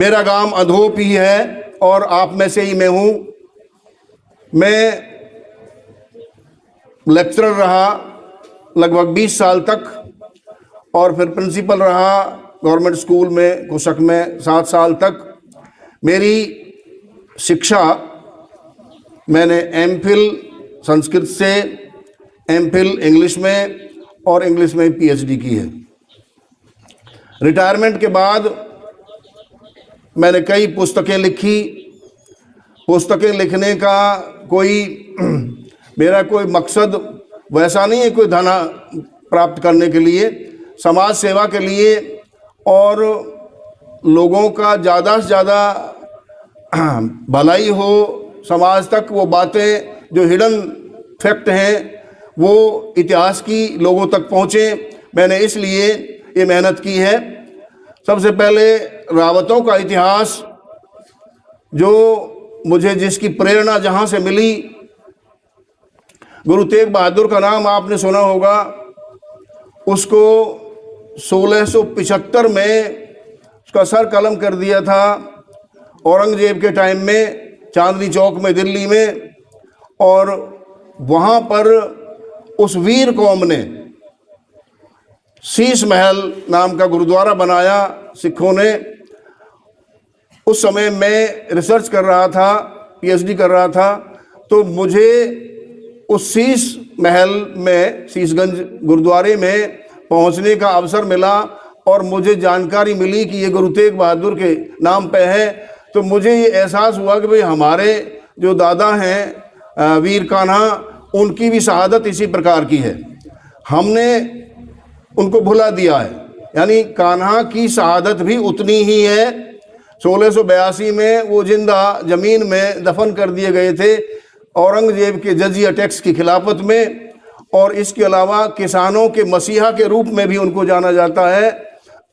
मेरा गांव अधोप ही है और आप में से ही मैं हूँ। मैं लेक्चरर रहा लगभग 20 साल तक और फिर प्रिंसिपल रहा गवर्नमेंट स्कूल में कुशक में 7 साल तक। मेरी शिक्षा मैंने एमफिल संस्कृत से, एमफिल इंग्लिश में और इंग्लिश में पीएचडी की है। रिटायरमेंट के बाद मैंने कई पुस्तकें लिखी। पुस्तकें लिखने का मेरा कोई मकसद वैसा नहीं है कोई धन प्राप्त करने के लिए, समाज सेवा के लिए और लोगों का ज़्यादा से ज़्यादा भलाई हो, समाज तक वो बातें जो हिडन फैक्ट हैं वो इतिहास की लोगों तक पहुँचे। मैंने इसलिए ये मेहनत की है। सबसे पहले रावतों का इतिहास, जो मुझे जिसकी प्रेरणा जहाँ से मिली, गुरु तेग बहादुर का नाम आपने सुना होगा। उसको 1675 में उसका सर कलम कर दिया था औरंगजेब के टाइम में, चांदनी चौक में दिल्ली में। और वहाँ पर उस वीर कौम ने शीश महल नाम का गुरुद्वारा बनाया सिखों ने। उस समय मैं रिसर्च कर रहा था, पीएचडी कर रहा था, तो मुझे उस शीश महल में, शीशगंज गुरुद्वारे में पहुंचने का अवसर मिला और मुझे जानकारी मिली कि ये गुरु तेग बहादुर के नाम पे है। तो मुझे ये एहसास हुआ कि भाई हमारे जो दादा हैं वीर कान्हा, उनकी भी शहादत इसी प्रकार की है। हमने उनको भुला दिया है, यानी कान्हा की शहादत भी उतनी ही है। 1682 में वो जिंदा जमीन में दफन कर दिए गए थे औरंगजेब के जजिया टैक्स की खिलाफत में। और इसके अलावा किसानों के मसीहा के रूप में भी उनको जाना जाता है।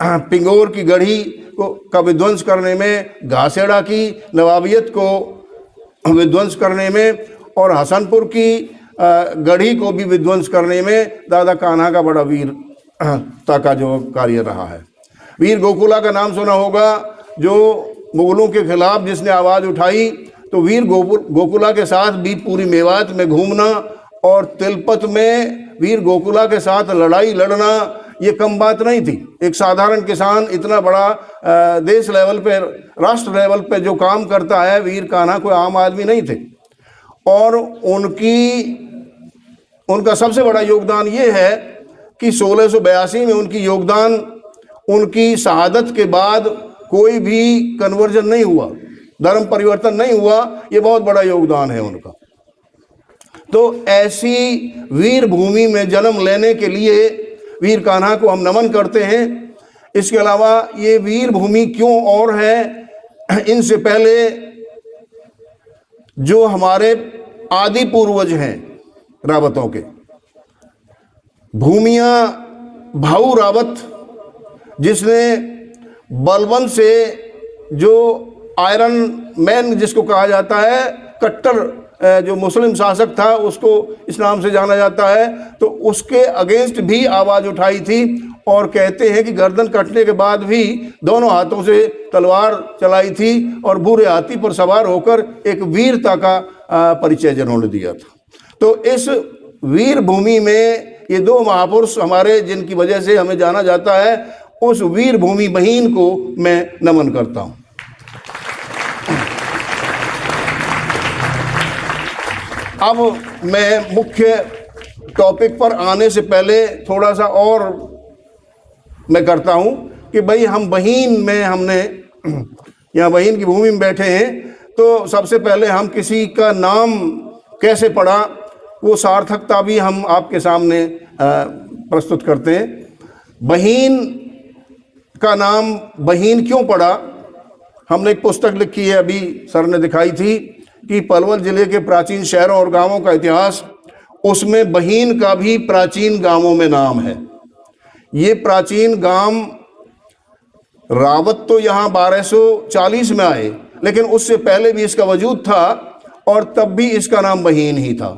पिंगौर की गढ़ी का विध्वंस करने में, घासेड़ा की नवाबियत को विध्वंस करने में और हसनपुर की गढ़ी को भी विध्वंस करने में दादा कान्हा का बड़ा वीरता का जो कार्य रहा है। वीर गोकुला का नाम सुना होगा, जो मुगलों के खिलाफ जिसने आवाज़ उठाई। तो वीर गोकुला के साथ भी पूरी मेवात में घूमना और तिलपत में वीर गोकुला के साथ लड़ाई लड़ना, ये कम बात नहीं थी। एक साधारण किसान इतना बड़ा देश लेवल पे, राष्ट्र लेवल पे जो काम करता है, वीर कान्हा कोई आम आदमी नहीं थे। और उनका सबसे बड़ा योगदान ये है कि 1682 में उनकी योगदान, उनकी शहादत के बाद कोई भी कन्वर्जन नहीं हुआ, धर्म परिवर्तन नहीं हुआ। ये बहुत बड़ा योगदान है उनका। तो ऐसी वीर भूमि में जन्म लेने के लिए वीर कान्हा को हम नमन करते हैं। इसके अलावा ये वीर भूमि क्यों और है, इनसे पहले जो हमारे आदि पूर्वज हैं रावतों के, भूमिया भाऊ रावत, जिसने बलबन से, जो आयरन मैन जिसको कहा जाता है, कट्टर जो मुस्लिम शासक था, उसको इस नाम से जाना जाता है, तो उसके अगेंस्ट भी आवाज़ उठाई थी। और कहते हैं कि गर्दन कटने के बाद भी दोनों हाथों से तलवार चलाई थी और बुरे हाथी पर सवार होकर एक वीरता का परिचय जिन्होंने दिया था। तो इस वीर भूमि में ये दो महापुरुष हमारे, जिनकी वजह से हमें जाना जाता है, उस वीर भूमि बहिन को मैं नमन करता हूँ। अब मैं मुख्य टॉपिक पर आने से पहले थोड़ा सा और मैं करता हूँ कि भाई हम बहिन में, हमने यहाँ बहिन की भूमि में बैठे हैं, तो सबसे पहले हम किसी का नाम कैसे पढ़ा, वो सार्थकता भी हम आपके सामने प्रस्तुत करते हैं। बहिन का नाम बहिन क्यों पड़ा, हमने एक पुस्तक लिखी है, अभी सर ने दिखाई थी, कि पलवल जिले के प्राचीन शहरों और गांवों का इतिहास। उसमें बहिन का भी प्राचीन गांवों में नाम है। ये प्राचीन गांव, रावत तो यहाँ 1240 में आए, लेकिन उससे पहले भी इसका वजूद था और तब भी इसका नाम बहिन ही था।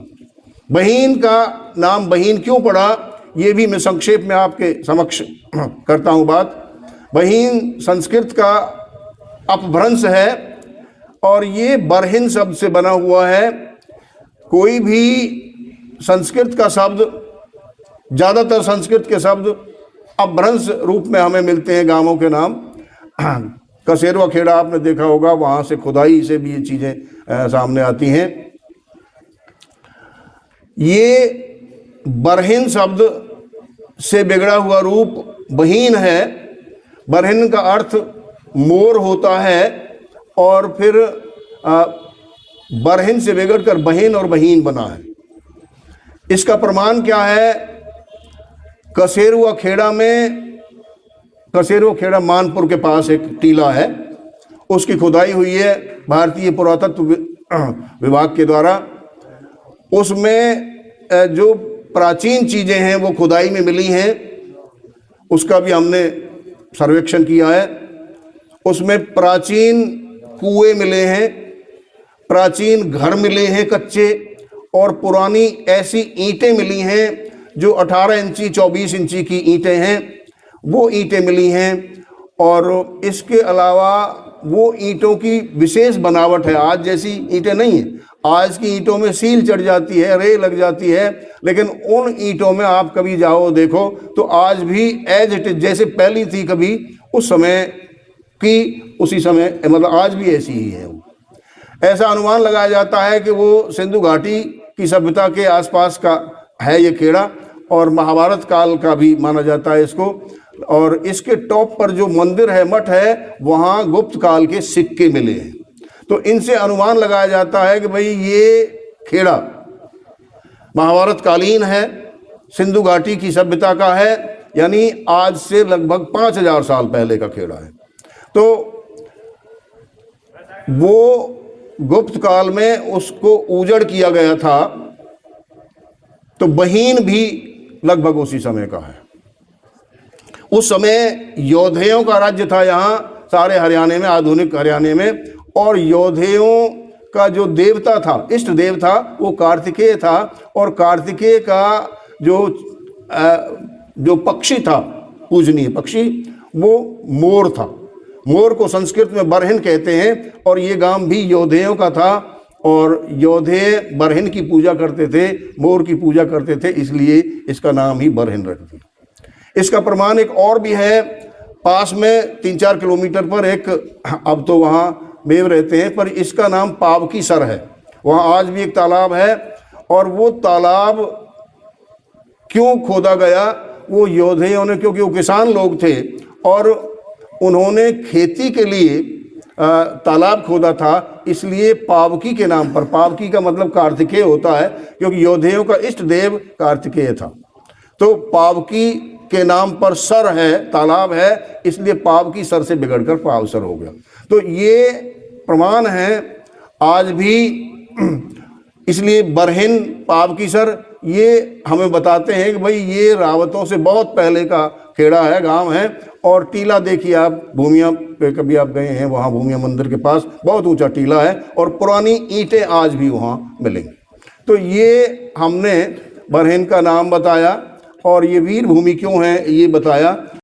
बहिन का नाम बहिन क्यों पड़ा, ये भी मैं संक्षेप में आपके समक्ष करता हूँ बात। बहिन संस्कृत का अपभ्रंश है और ये बरहिन शब्द से बना हुआ है। कोई भी संस्कृत का शब्द, ज़्यादातर संस्कृत के शब्द अपभ्रंश रूप में हमें मिलते हैं गांवों के नाम। कसेरवा खेड़ा आपने देखा होगा, वहाँ से खुदाई से भी ये चीज़ें सामने आती हैं। ये बरहिन शब्द से बिगड़ा हुआ रूप बहीन है। बरहिन का अर्थ मोर होता है और फिर बरहिन से बिगड़कर बहीन और बहीन बना है। इसका प्रमाण क्या है? कसेरुआ खेड़ा में, कसेरुआ खेड़ा मानपुर के पास एक टीला है, उसकी खुदाई हुई है भारतीय पुरातत्व विभाग के द्वारा। उसमें जो प्राचीन चीज़ें हैं वो खुदाई में मिली हैं, उसका भी हमने सर्वेक्षण किया है। उसमें प्राचीन कुएं मिले हैं, प्राचीन घर मिले हैं कच्चे, और पुरानी ऐसी ईंटें मिली हैं जो 18 इंची 24 इंची की ईंटें हैं, वो ईंटें मिली हैं। और इसके अलावा वो ईंटों की विशेष बनावट है, आज जैसी ईंटें नहीं हैं। आज की ईंटों में सील चढ़ जाती है, रे लग जाती है, लेकिन उन ईंटों में आप कभी जाओ देखो तो आज भी एज इट इज जैसे पहली थी कभी उस समय की, उसी समय मतलब आज भी ऐसी ही है। ऐसा अनुमान लगाया जाता है कि वो सिंधु घाटी की सभ्यता के आसपास का है ये खेड़ा, और महाभारत काल का भी माना जाता है इसको। और इसके टॉप पर जो मंदिर है, मठ है, वहाँ गुप्त काल के सिक्के मिले हैं। तो इनसे अनुमान लगाया जाता है कि भाई ये खेड़ा महाभारत कालीन है, सिंधु घाटी की सभ्यता का है, यानी आज से लगभग 5000 साल पहले का खेड़ा है। तो वो गुप्त काल में उसको उजड़ किया गया था, तो बहीन भी लगभग उसी समय का है। उस समय योधेयों का राज्य था यहाँ सारे हरियाणा में, आधुनिक हरियाणा में, और योधेयों का जो देवता था, इष्ट देव था, वो कार्तिकेय था। और कार्तिकेय का जो पक्षी था, पूजनीय पक्षी, वो मोर था। मोर को संस्कृत में बरहिन कहते हैं, और ये गांव भी योधेयों का था, और योधेय बरहिन की पूजा करते थे, मोर की पूजा करते थे, इसलिए इसका नाम ही बरहिन रख दिया। इसका प्रमाण एक और भी है, पास में 3-4 किलोमीटर पर एक, अब तो वहाँ मेव रहते हैं, पर इसका नाम पावकी सर है। वहाँ आज भी एक तालाब है, और वो तालाब क्यों खोदा गया? वो योधेयों ने, क्योंकि वो किसान लोग थे और उन्होंने खेती के लिए तालाब खोदा था, इसलिए पावकी के नाम पर, पावकी का मतलब कार्तिकेय होता है, क्योंकि योधेयों का इष्ट देव कार्तिकेय था। तो पावकी के नाम पर सर है, तालाब है, इसलिए पावकी सर से बिगड़कर पावसर हो गया। तो ये प्रमाण है आज भी। इसलिए बरहिन, पावकी सर, ये हमें बताते हैं कि भाई ये रावतों से बहुत पहले का खेड़ा है, गांव है। और टीला देखिए आप, भूमिया पे कभी आप गए हैं, वहाँ भूमिया मंदिर के पास बहुत ऊंचा टीला है, और पुरानी ईंटें आज भी वहाँ मिलेंगी। तो ये हमने बरहिन का नाम बताया, और ये वीर भूमि क्यों है ये बताया।